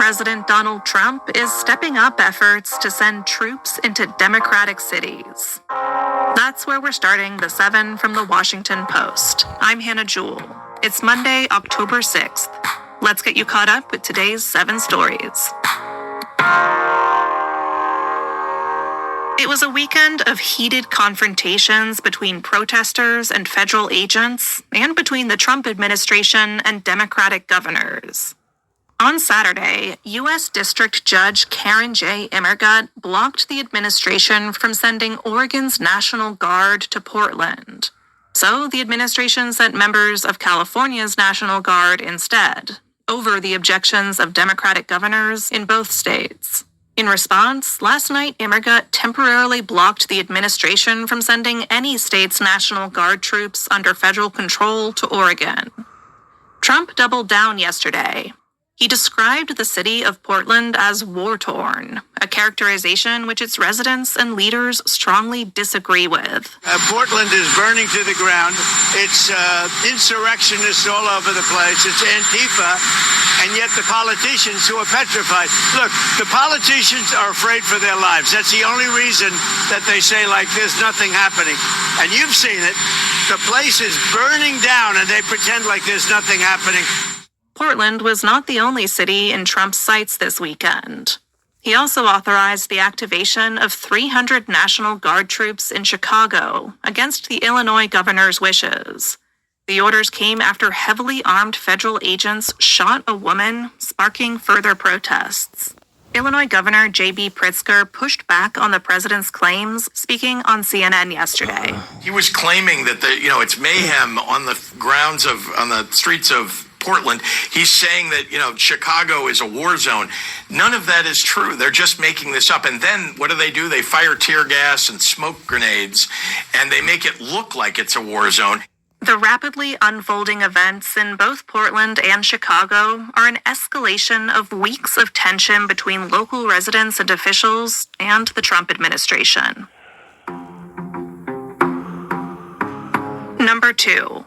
President Donald Trump is stepping up efforts to send troops into Democratic cities. That's where we're starting the 7 from the Washington Post. I'm Hannah Jewell. It's Monday, October 6th. Let's get you caught up with today's 7 stories. It was a weekend of heated confrontations between protesters and federal agents, and between the Trump administration and Democratic governors. On Saturday, U.S. District Judge Karen J. Immergut blocked the administration from sending Oregon's National Guard to Portland. So the administration sent members of California's National Guard instead, over the objections of Democratic governors in both states. In response, last night Immergut temporarily blocked the administration from sending any state's National Guard troops under federal control to Oregon. Trump doubled down yesterday. He described the city of Portland as war-torn, a characterization which its residents and leaders strongly disagree with. Portland is burning to the ground. It's insurrectionists all over the place. It's Antifa, and yet the politicians who are petrified. Look, the politicians are afraid for their lives. That's the only reason that they say, like, there's nothing happening. And you've seen it. The place is burning down, and they pretend like there's nothing happening. Portland was not the only city in Trump's sights this weekend. He also authorized the activation of 300 National Guard troops in Chicago against the Illinois governor's wishes. The orders came after heavily armed federal agents shot a woman, sparking further protests. Illinois Governor J.B. Pritzker pushed back on the president's claims, speaking on CNN yesterday. He was claiming that it's mayhem on the streets of Portland. He's saying that, Chicago is a war zone. None of that is true. They're just making this up. And then what do? They fire tear gas and smoke grenades, and they make it look like it's a war zone. The rapidly unfolding events in both Portland and Chicago are an escalation of weeks of tension between local residents and officials and the Trump administration. Number 2.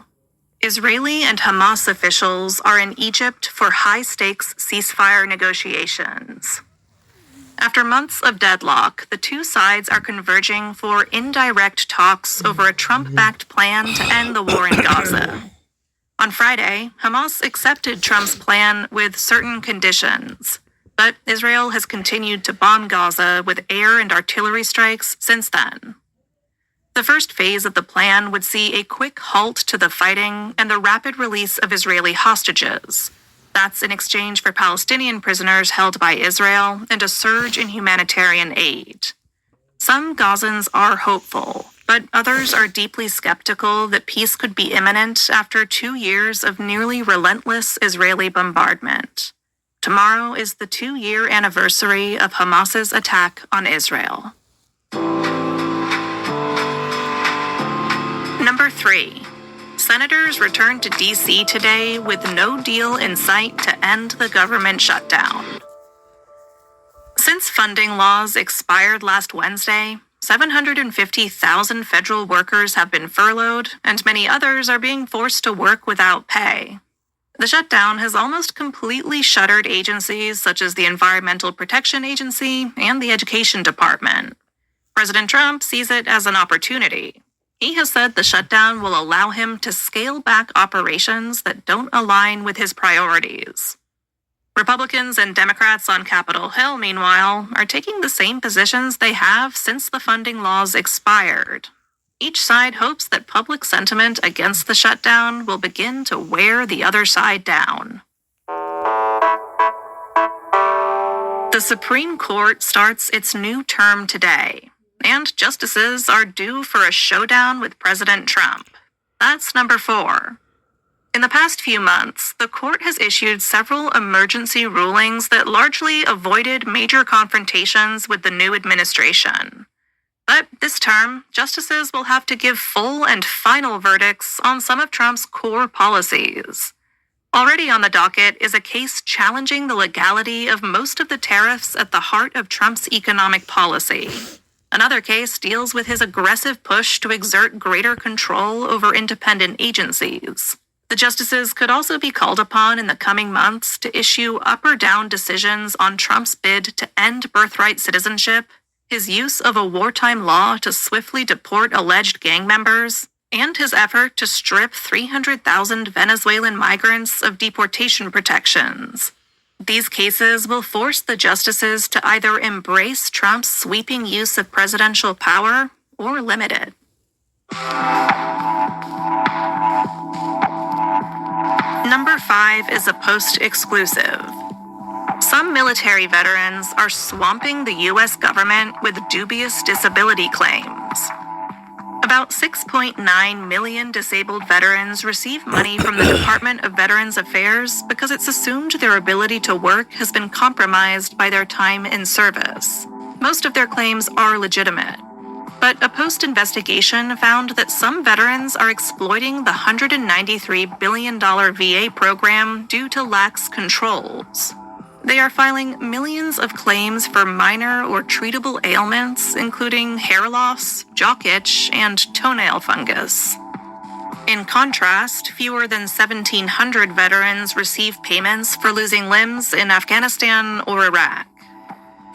Israeli and Hamas officials are in Egypt for high-stakes ceasefire negotiations. After months of deadlock, the two sides are converging for indirect talks over a Trump-backed plan to end the war in Gaza. On Friday, Hamas accepted Trump's plan with certain conditions, but Israel has continued to bomb Gaza with air and artillery strikes since then. The first phase of the plan would see a quick halt to the fighting and the rapid release of Israeli hostages. That's in exchange for Palestinian prisoners held by Israel and a surge in humanitarian aid. Some Gazans are hopeful, but others are deeply skeptical that peace could be imminent after 2 years of nearly relentless Israeli bombardment. Tomorrow is the 2-year anniversary of Hamas's attack on Israel. Number 3. Senators returned to D.C. today with no deal in sight to end the government shutdown. Since funding laws expired last Wednesday, 750,000 federal workers have been furloughed, and many others are being forced to work without pay. The shutdown has almost completely shuttered agencies such as the Environmental Protection Agency and the Education Department. President Trump sees it as an opportunity. He has said the shutdown will allow him to scale back operations that don't align with his priorities. Republicans and Democrats on Capitol Hill, meanwhile, are taking the same positions they have since the funding laws expired. Each side hopes that public sentiment against the shutdown will begin to wear the other side down. The Supreme Court starts its new term today, and justices are due for a showdown with President Trump. That's number 4. In the past few months, the court has issued several emergency rulings that largely avoided major confrontations with the new administration. But this term, justices will have to give full and final verdicts on some of Trump's core policies. Already on the docket is a case challenging the legality of most of the tariffs at the heart of Trump's economic policy. Another case deals with his aggressive push to exert greater control over independent agencies. The justices could also be called upon in the coming months to issue up or down decisions on Trump's bid to end birthright citizenship, his use of a wartime law to swiftly deport alleged gang members, and his effort to strip 300,000 Venezuelan migrants of deportation protections. These cases will force the justices to either embrace Trump's sweeping use of presidential power or limit it. Number 5 is a Post exclusive. Some military veterans are swamping the U.S. government with dubious disability claims. About 6.9 million disabled veterans receive money from the Department of Veterans Affairs because it's assumed their ability to work has been compromised by their time in service. Most of their claims are legitimate. But a Post investigation found that some veterans are exploiting the $193 billion VA program due to lax controls. They are filing millions of claims for minor or treatable ailments, including hair loss, jock itch, and toenail fungus. In contrast, fewer than 1,700 veterans receive payments for losing limbs in Afghanistan or Iraq.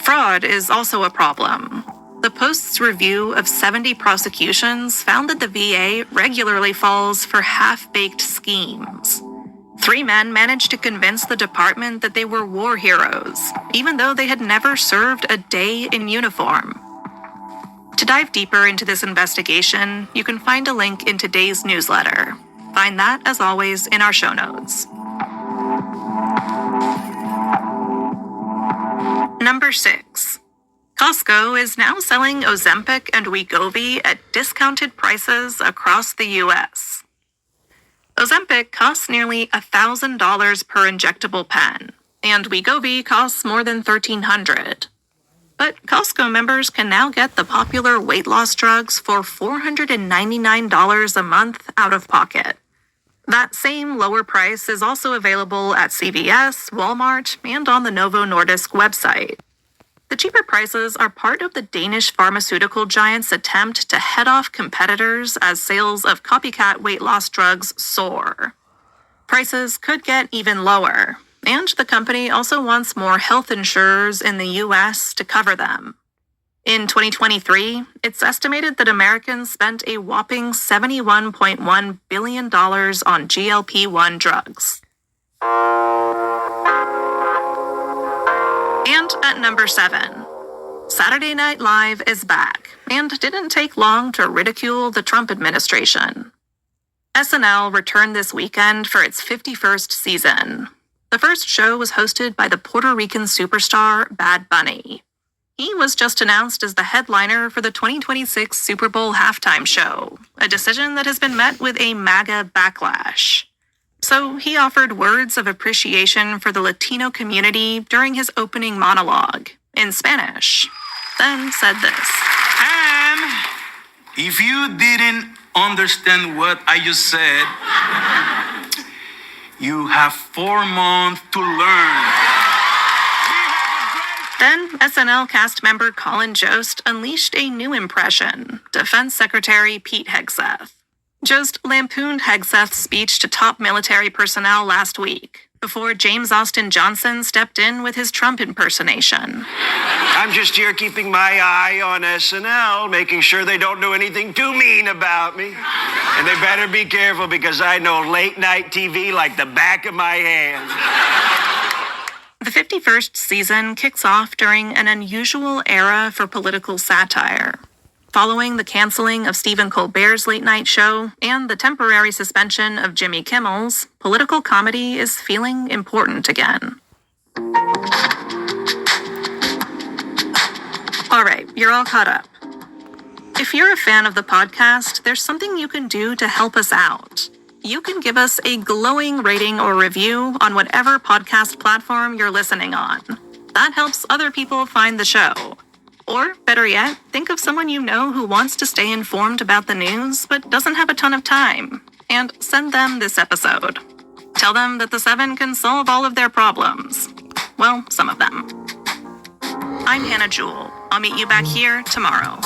Fraud is also a problem. The Post's review of 70 prosecutions found that the VA regularly falls for half-baked schemes. 3 men managed to convince the department that they were war heroes, even though they had never served a day in uniform. To dive deeper into this investigation, you can find a link in today's newsletter. Find that, as always, in our show notes. Number 6. Costco is now selling Ozempic and Wegovy at discounted prices across the U.S. Ozempic costs nearly $1,000 per injectable pen, and Wegovy costs more than $1,300. But Costco members can now get the popular weight loss drugs for $499 a month out of pocket. That same lower price is also available at CVS, Walmart, and on the Novo Nordisk website. The cheaper prices are part of the Danish pharmaceutical giant's attempt to head off competitors as sales of copycat weight loss drugs soar. Prices could get even lower, and the company also wants more health insurers in the U.S. to cover them. In 2023, it's estimated that Americans spent a whopping $71.1 billion on GLP-1 drugs. And at number 7, Saturday Night Live is back and didn't take long to ridicule the Trump administration. SNL returned this weekend for its 51st season. The first show was hosted by the Puerto Rican superstar Bad Bunny. He was just announced as the headliner for the 2026 Super Bowl halftime show, a decision that has been met with a MAGA backlash. So he offered words of appreciation for the Latino community during his opening monologue in Spanish, then said this. And if you didn't understand what I just said, you have 4 months to learn. Then SNL cast member Colin Jost unleashed a new impression, Defense Secretary Pete Hegseth. Jost lampooned Hegseth's speech to top military personnel last week, before James Austin Johnson stepped in with his Trump impersonation. I'm just here keeping my eye on SNL, making sure they don't do anything too mean about me. And they better be careful because I know late night TV like the back of my hand. The 51st season kicks off during an unusual era for political satire. Following the canceling of Stephen Colbert's late-night show and the temporary suspension of Jimmy Kimmel's, political comedy is feeling important again. All right, you're all caught up. If you're a fan of the podcast, there's something you can do to help us out. You can give us a glowing rating or review on whatever podcast platform you're listening on. That helps other people find the show. Or, better yet, think of someone you know who wants to stay informed about the news but doesn't have a ton of time, and send them this episode. Tell them that the 7 can solve all of their problems. Well, some of them. I'm Hannah Jewell. I'll meet you back here tomorrow.